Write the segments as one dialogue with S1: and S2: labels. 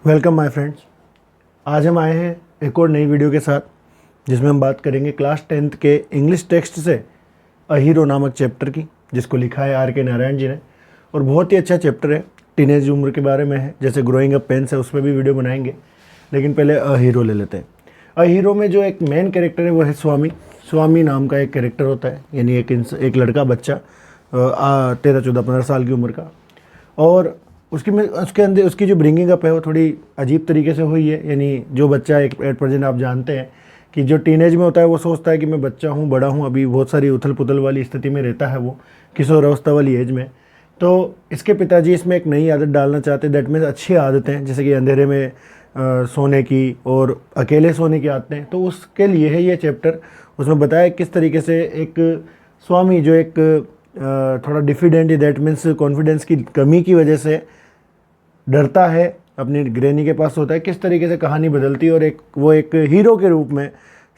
S1: Welcome my friends. आज हम आए हैं एक और नई वीडियो के साथ जिसमें हम बात करेंगे क्लास 10th के इंग्लिश टेक्स्ट से अ हीरो नामक चैप्टर की, जिसको लिखा है आर के नारायण जी ने। और बहुत ही अच्छा चैप्टर है, टीनेज उम्र के बारे में है। जैसे ग्रोइंग अप पेन्स है, उस पर भी वीडियो बनाएंगे, लेकिन पहले अ हीरो ले लेते हैं। अ हीरो में जो एक मेन कैरेक्टर है वो है स्वामी। स्वामी नाम का एक कैरेक्टर होता है, यानी एक लड़का बच्चा 13-14-15 साल की उम्र का। और उसके अंदर उसकी जो ब्रिंगिंग अप है वो थोड़ी अजीब तरीके से हुई है। यानी जो बच्चा एक एट प्रेजेंट आप जानते हैं कि जो टीनेज में होता है वो सोचता है कि मैं बच्चा हूँ, बड़ा हूँ, अभी बहुत सारी उथल पुथल वाली स्थिति में रहता है वो, किशोर अवस्था वाली एज में। तो इसके पिताजी इसमें एक नई आदत डालना चाहते हैं, दैट मीन्स अच्छी आदतें, जैसे कि अंधेरे में सोने की और अकेले सोने की आदतें। तो उसके लिए है ये चैप्टर। उसमें बताया किस तरीके से एक स्वामी जो एक थोड़ा डिफिडेंट, दैट मीन्स कॉन्फिडेंस की कमी की वजह से डरता है, अपनी ग्रैनी के पास होता है, किस तरीके से कहानी बदलती है और वो एक हीरो के रूप में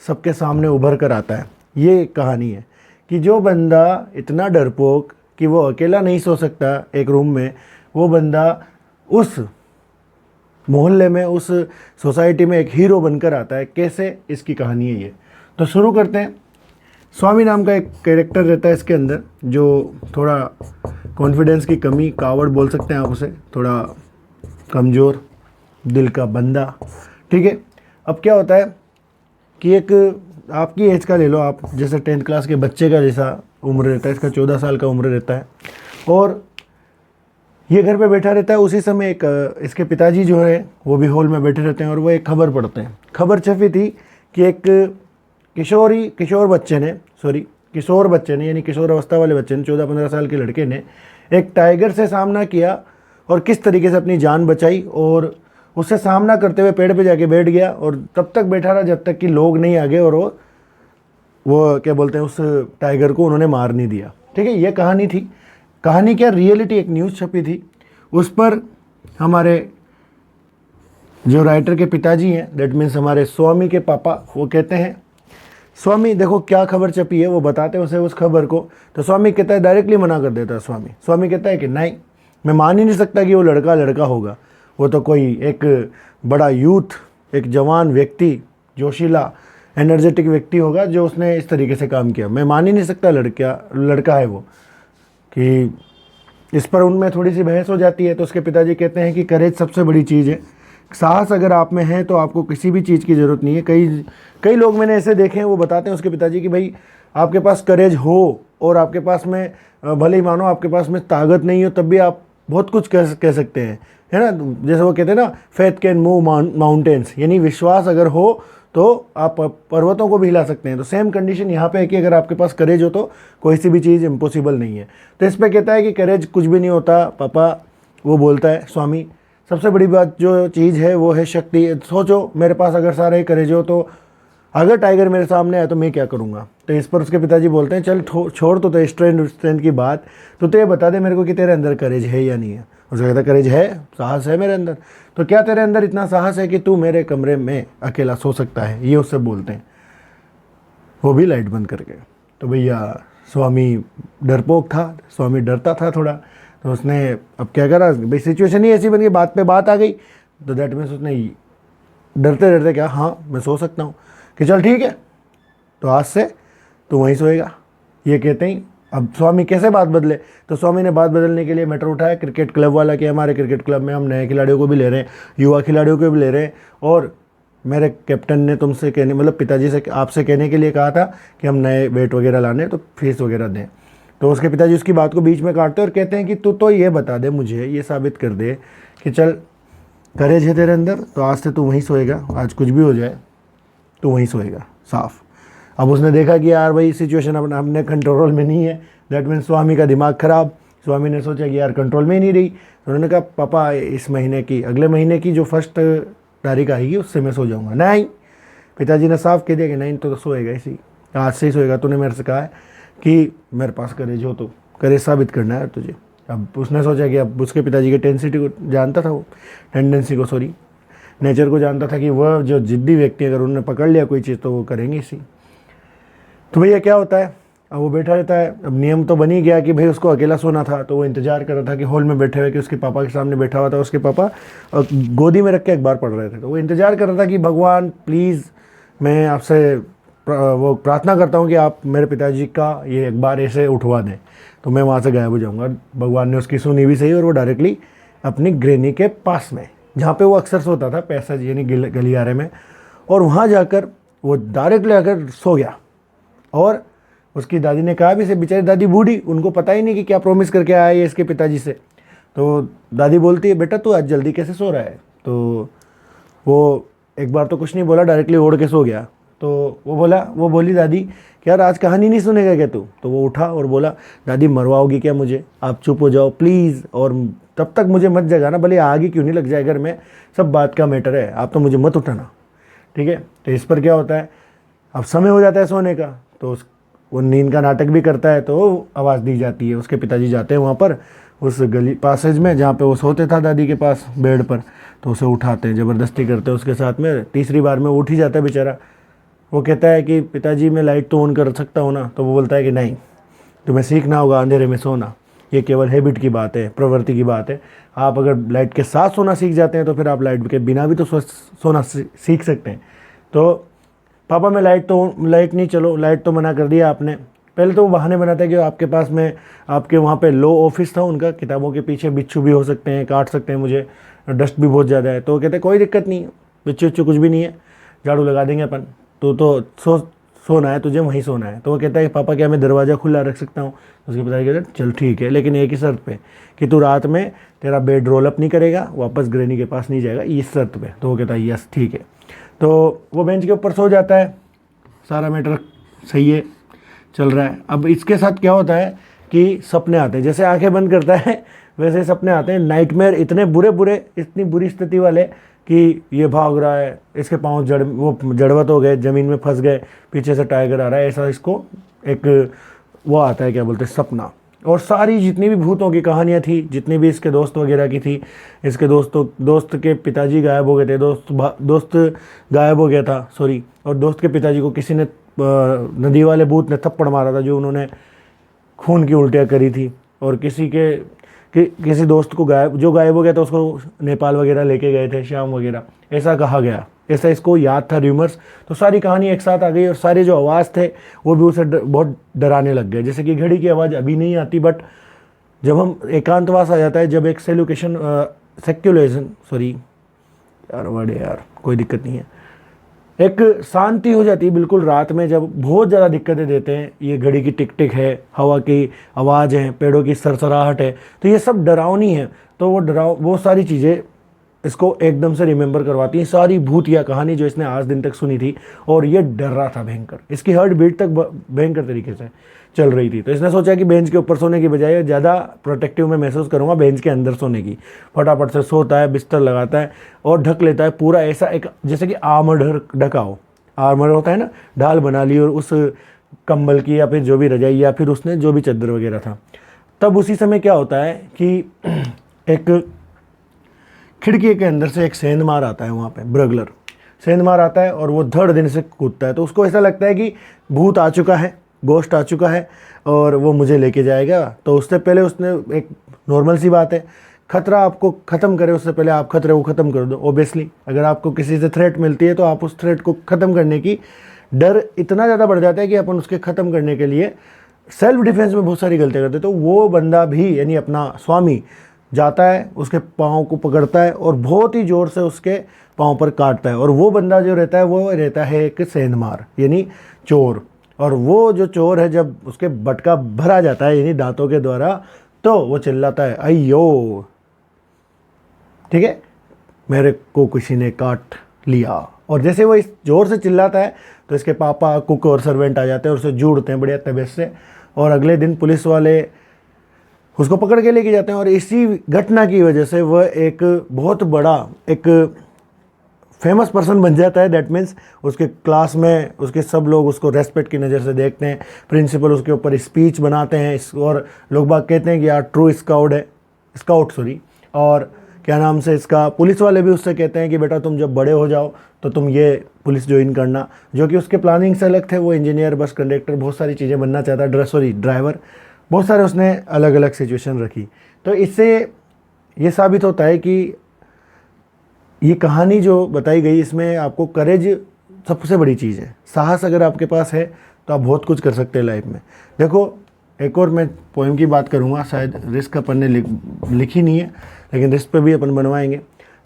S1: सबके सामने उभर कर आता है। ये एक कहानी है कि जो बंदा इतना डरपोक कि वो अकेला नहीं सो सकता एक रूम में, वो बंदा उस मोहल्ले में, उस सोसाइटी में एक हीरो बनकर आता है। कैसे, इसकी कहानी है ये। तो शुरू करते हैं। स्वामी नाम का एक कैरेक्टर रहता है इसके अंदर, जो थोड़ा कॉन्फिडेंस की कमी, कावड़ बोल सकते हैं आप उसे, थोड़ा कमज़ोर दिल का बंदा। ठीक है। अब क्या होता है कि एक आपकी एज का ले लो आप, जैसे 10th क्लास के बच्चे का जैसा उम्र रहता है, इसका 14 साल का उम्र रहता है। और ये घर पे बैठा रहता है। उसी समय एक इसके पिताजी जो है वो भी हॉल में बैठे रहते हैं और वो एक खबर पढ़ते हैं। खबर छपी थी कि एक किशोर बच्चे ने यानी किशोर अवस्था वाले बच्चे ने, 14-15 साल के लड़के ने एक टाइगर से सामना किया और किस तरीके से अपनी जान बचाई, और उससे सामना करते हुए पेड़ पे जाके बैठ गया और तब तक बैठा रहा जब तक कि लोग नहीं आ गए और वो क्या बोलते हैं, उस टाइगर को उन्होंने मार नहीं दिया। ठीक है, ये कहानी थी। कहानी क्या, रियलिटी, एक न्यूज़ छपी थी। उस पर हमारे जो राइटर के पिताजी हैं, दैट मीन्स हमारे स्वामी के पापा, वो कहते हैं, स्वामी देखो क्या खबर छपी है, वो बताते हैं उसे उस खबर को। तो स्वामी कहता है, डायरेक्टली मना कर देता है स्वामी कहता है कि नहीं, मैं मान ही नहीं सकता कि वो लड़का होगा। वो तो कोई एक बड़ा यूथ, एक जवान व्यक्ति, जोशीला, एनर्जेटिक व्यक्ति होगा जो उसने इस तरीके से काम किया। मैं मान ही नहीं सकता लड़का है वो। कि इस पर उनमें थोड़ी सी बहस हो जाती है। तो उसके पिताजी कहते हैं कि करेज सबसे बड़ी चीज़ है। साहस अगर आप में है तो आपको किसी भी चीज़ की ज़रूरत नहीं है। कई लोग मैंने ऐसे देखे हैं, वो बताते हैं उसके पिताजी कि भाई आपके पास करेज हो और आपके पास में भले ही मानो आपके पास में ताकत नहीं हो, तब भी आप बहुत कुछ कह सकते हैं, है ना। जैसे वो कहते हैं ना, फेथ कैन मूव माउंटेन्स, यानी विश्वास अगर हो तो आप पर्वतों को भी हिला सकते हैं। तो सेम कंडीशन यहाँ पे है कि अगर आपके पास करेज हो तो कोई सी भी चीज़ इम्पॉसिबल नहीं है। तो इस पर कहता है कि करेज कुछ भी नहीं होता पापा। वो बोलता है स्वामी, सबसे बड़ी बात जो चीज़ है वो है शक्ति। सोचो मेरे पास अगर सारा ही करेज हो तो अगर टाइगर मेरे सामने आए तो मैं क्या करूँगा। तो इस पर उसके पिताजी बोलते हैं, चल छोड़ तो स्ट्रेंथ की बात, तो ये बता दे मेरे को कि तेरे अंदर करेज है या नहीं है। उसका कहता करेज है, साहस है मेरे अंदर। तो क्या तेरे अंदर इतना साहस है कि तू मेरे कमरे में अकेला सो सकता है, ये उससे बोलते हैं, वो भी लाइट बंद करके। तो भैया स्वामी डरपोक था, स्वामी डरता था थोड़ा। तो उसने अब क्या करा, भाई सिचुएशन ही ऐसी बन गई, बात पे बात आ गई। तो दैट मीन्स उसने डरते डरते क्या, हाँ मैं सो सकता हूँ, कि चल ठीक है तो आज से तू वहीं सोएगा। ये कहते ही अब स्वामी कैसे बात बदले। तो स्वामी ने बात बदलने के लिए मैटर उठाया क्रिकेट क्लब वाला, कि हमारे क्रिकेट क्लब में हम नए खिलाड़ियों को भी ले रहे हैं, युवा खिलाड़ियों को भी ले रहे हैं, और मेरे कैप्टन ने तुमसे कहने, मतलब पिताजी से आपसे कहने के लिए कहा था कि हम नए बैट वगैरह लाने, तो फीस वगैरह दें। तो उसके पिताजी उसकी बात को बीच में काटते और कहते हैं कि तू तो ये बता दे मुझे, ये साबित कर दे कि चल करेज है तेरे अंदर तो आज से तू वहीं सोएगा, आज कुछ भी हो जाए तू वहीं सोएगा, साफ। अब उसने देखा कि यार भाई सिचुएशन अपने कंट्रोल में नहीं है, दैट मीन्स स्वामी का दिमाग ख़राब। स्वामी ने सोचा कि यार कंट्रोल में ही नहीं रही। तो उन्होंने कहा पापा इस महीने की, अगले महीने की जो 1 तारीख आएगी उससे मैं सो जाऊँगा। नहीं, पिताजी ने साफ कह दिया कि नहीं तो सोएगा इसी, आज से ही सोएगा। तूने मेरे से कहा है कि मेरे पास करेज हो तो करेज साबित करना है तुझे। अब उसने सोचा कि अब उसके पिताजी के टेंडेंसी को नेचर को जानता था कि वह जो जिद्दी व्यक्ति अगर उन्होंने पकड़ लिया कोई चीज़ तो वो करेंगे इसी। तो भैया क्या होता है अब वो बैठा रहता है। अब नियम तो बन ही गया कि भाई उसको अकेला सोना था, तो वो इंतजार कर रहा था कि हॉल में बैठे हुए कि उसके पापा के सामने बैठा हुआ था, उसके पापा गोदी में रख के अखबार पढ़ रहे थे। तो वो इंतजार कर रहा था कि भगवान प्लीज़ मैं आपसे वो प्रार्थना करता हूँ कि आप मेरे पिताजी का ये अखबार ऐसे उठवा दें, तो मैं वहाँ से गायब हो जाऊँगा। भगवान ने उसकी सुनी भी सही, और वो डायरेक्टली अपनी ग्रेनी के पास में, जहाँ पे वो अक्सर सोता था, पैसेज यानी गलियारे में, और वहाँ जाकर वो डायरेक्टली आकर सो गया। और उसकी दादी ने कहा भी, से बेचारी दादी बूढ़ी, उनको पता ही नहीं कि क्या प्रॉमिस करके आया है इसके पिताजी से। तो दादी बोलती है, बेटा तू आज जल्दी कैसे सो रहा है? तो वो एक बार तो कुछ नहीं बोला, डायरेक्टली ओढ़ के सो गया। तो वो बोली दादी कि यार आज कहानी नहीं सुनेगा क्या तू? तो वो उठा और बोला, दादी मरवाओगी क्या मुझे? आप चुप हो जाओ प्लीज़, और तब तक मुझे मत जगाना, भले आगे क्यों नहीं लग जाए घर में, सब बात का मैटर है, आप तो मुझे मत उठाना, ठीक है? तो इस पर क्या होता है, अब समय हो जाता है सोने का, तो वो नींद का नाटक भी करता है, तो आवाज़ दी जाती है। उसके पिताजी जाते हैं वहाँ पर उस गली पासेज में जहाँ पे वो सोते था दादी के पास बेड पर, तो उसे उठाते हैं, ज़बरदस्ती करते हैं उसके साथ में। तीसरी बार में उठ ही जाता है बेचारा। वो कहता है कि पिताजी मैं लाइट तो ऑन कर सकता हूँ ना? तो वो बोलता है कि नहीं, तुम्हें सीखना होगा अंधेरे में सोना, ये केवल हैबिट की बात है, प्रवृत्ति की बात है। आप अगर लाइट के साथ सोना सीख जाते हैं तो फिर आप लाइट के बिना भी तो सोना सीख सकते हैं। तो पापा मैं लाइट नहीं, चलो लाइट तो मना कर दिया आपने। पहले तो वो बहाने बनाता है कि आपके पास में, आपके वहाँ पे लो ऑफिस था उनका, किताबों के पीछे बिच्छू भी हो सकते हैं, काट सकते हैं मुझे, डस्ट भी बहुत ज़्यादा है। तो वो कहते हैं कोई दिक्कत नहीं है, बिच्छू विच्छू कुछ भी नहीं है, झाड़ू लगा देंगे अपन, तो सोना है तुझे, वहीं सोना है। तो वो कहता है कि पापा क्या मैं दरवाज़ा खुला रख सकता हूँ? उसके पिताजी कहते हैं चल ठीक है, लेकिन एक ही शर्त पे कि तू रात में तेरा बेड रोल अप नहीं करेगा, वापस ग्रैनी के पास नहीं जाएगा, इस शर्त पे। तो वो कहता है यस ठीक है। तो वो बेंच के ऊपर सो जाता है, सारा मैटर सही है, चल रहा है। अब इसके साथ क्या होता है कि सपने आते हैं, जैसे आंखें बंद करता है वैसे सपने आते हैं, नाइटमेयर इतने बुरे, इतनी बुरी स्थिति वाले कि ये भाग रहा है, इसके पाँव जड़वत हो गए, ज़मीन में फंस गए, पीछे से टाइगर आ रहा है, ऐसा इसको एक वो आता है, क्या बोलते हैं, सपना। और सारी जितनी भी भूतों की कहानियाँ थी, जितनी भी इसके दोस्त वगैरह की थी, इसके दोस्त के पिताजी गायब हो गए थे, दोस्त गायब हो गया था, सॉरी, और दोस्त के पिताजी को किसी ने नदी वाले भूत ने थप्पड़ मारा था, जो उन्होंने खून की उल्टियाँ करी थी। और किसी दोस्त को जो गायब हो गया था उसको नेपाल वगैरह लेके गए थे, शाम वगैरह, ऐसा कहा गया, ऐसा इसको याद था र्यूमर्स। तो सारी कहानी एक साथ आ गई, और सारे जो आवाज़ थे वो भी उसे बहुत डराने लग गए। जैसे कि घड़ी की आवाज़ अभी नहीं आती, बट जब हम एकांतवास आ जाता है, जब एक सेक्युलेशन सॉरी यार वर्ड है यार, कोई दिक्कत नहीं है, एक शांति हो जाती है बिल्कुल रात में, जब बहुत ज़्यादा दिक्कतें देते हैं, ये घड़ी की टिक टिक है, हवा की आवाज़ है, पेड़ों की सरसराहट है, तो ये सब डरावनी है। तो वो सारी चीज़ें इसको एकदम से रिमेंबर करवाती हैं, सारी भूतिया कहानी जो इसने आज दिन तक सुनी थी, और ये डर रहा था भयंकर, इसकी हार्ट बीट तक भयंकर तरीके से चल रही थी। तो इसने सोचा कि बेंच के ऊपर सोने की बजाय ज़्यादा प्रोटेक्टिव में महसूस करूँगा बेंच के अंदर सोने की। फटाफट से सोता है, बिस्तर लगाता है और ढक लेता है पूरा, ऐसा एक जैसे कि आर्मर ढका हो, आर्मर होता है ना, ढाल बना ली, और उस कंबल की या फिर जो भी रजाई या फिर उसने जो भी चादर वगैरह था। तब उसी समय क्या होता है कि एक खिड़की के अंदर से एक सेंधमार आता है, वहाँ पे ब्रगलर सेंधमार आता है, और वो धड़ दिन से कूदता है। तो उसको ऐसा लगता है कि भूत आ चुका है, गोश्त आ चुका है, और वो मुझे लेके जाएगा। तो उससे पहले उसने, एक नॉर्मल सी बात है, खतरा आपको ख़त्म करे उससे पहले आप खतरे को ख़त्म कर दो। ओबियसली अगर आपको किसी से थ्रेट मिलती है तो आप उस थ्रेट को ख़त्म करने की डर इतना ज़्यादा बढ़ जाता है कि अपन उसके ख़त्म करने के लिए सेल्फ डिफेंस में बहुत सारी गलतियाँ करते हैं। तो वो बंदा भी, यानी अपना स्वामी, जाता है, उसके पाँव को पकड़ता है और बहुत ही ज़ोर से उसके पाँव पर काटता है। और वो बंदा जो रहता है वो रहता है एक सेंधमार, यानी चोर। और वो जो चोर है, जब उसके बटका भरा जाता है यानी दांतों के द्वारा, तो वो चिल्लाता है अय्यो, ठीक है, मेरे को किसी ने काट लिया। और जैसे वो इस जोर से चिल्लाता है तो इसके पापा, कुक और सर्वेंट आ जाते हैं और उसे जूड़ते हैं बढ़िया तबीयत से। और अगले दिन पुलिस वाले उसको पकड़ के लेके जाते हैं। और इसी घटना की वजह से वह एक बहुत बड़ा, एक फेमस पर्सन बन जाता है। दैट मीन्स उसके क्लास में उसके सब लोग उसको रेस्पेक्ट की नज़र से देखते हैं। प्रिंसिपल उसके ऊपर स्पीच बनाते हैं, और लोग बाग कहते हैं कि यार ट्रू स्काउट है, और क्या नाम से इसका, पुलिस वाले भी उससे कहते हैं कि बेटा तुम जब बड़े हो जाओ तो तुम ये पुलिस ज्वाइन करना, जो कि उसके प्लानिंग से अलग थे। वो इंजीनियर, बस कंडक्टर, बहुत सारी चीज़ें बनना चाहता, ड्राइवर, बहुत सारे उसने अलग अलग सिचुएशन रखी। तो इससे ये साबित होता है कि ये कहानी जो बताई गई इसमें आपको करेज सबसे बड़ी चीज़ है। साहस अगर आपके पास है तो आप बहुत कुछ कर सकते हैं लाइफ में। देखो, एक और मैं पोएम की बात करूँगा, शायद रिस्क अपन ने लिखी नहीं है, लेकिन रिस्क पे भी अपन बनवाएंगे।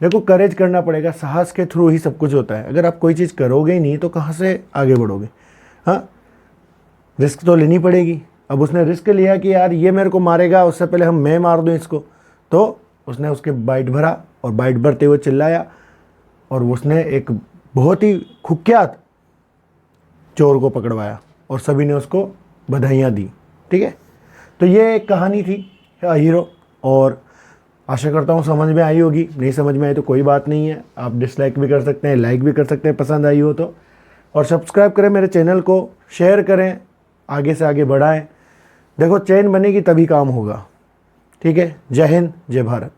S1: देखो, करेज करना पड़ेगा, साहस के थ्रू ही सब कुछ होता है। अगर आप कोई चीज़ करोगे ही नहीं तो कहाँ से आगे बढ़ोगे। हाँ, रिस्क तो लेनी पड़ेगी। अब उसने रिस्क लिया कि यार ये मेरे को मारेगा, उससे पहले मैं मार दूँ इसको, तो उसने उसके बाइट भरा और बाइट भरते हुए चिल्लाया और उसने एक बहुत ही कुख्यात चोर को पकड़वाया और सभी ने उसको बधाइयाँ दी। ठीक है, तो ये एक कहानी थी हीरो, और आशा करता हूँ समझ में आई होगी। नहीं समझ में आई तो कोई बात नहीं है, आप डिसलाइक भी कर सकते हैं, लाइक भी कर सकते हैं पसंद आई हो तो, और सब्सक्राइब करें मेरे चैनल को, शेयर करें, आगे से आगे बढ़ाएं। देखो, चैन बनेगी तभी काम होगा। ठीक है, जय हिंद, जय भारत।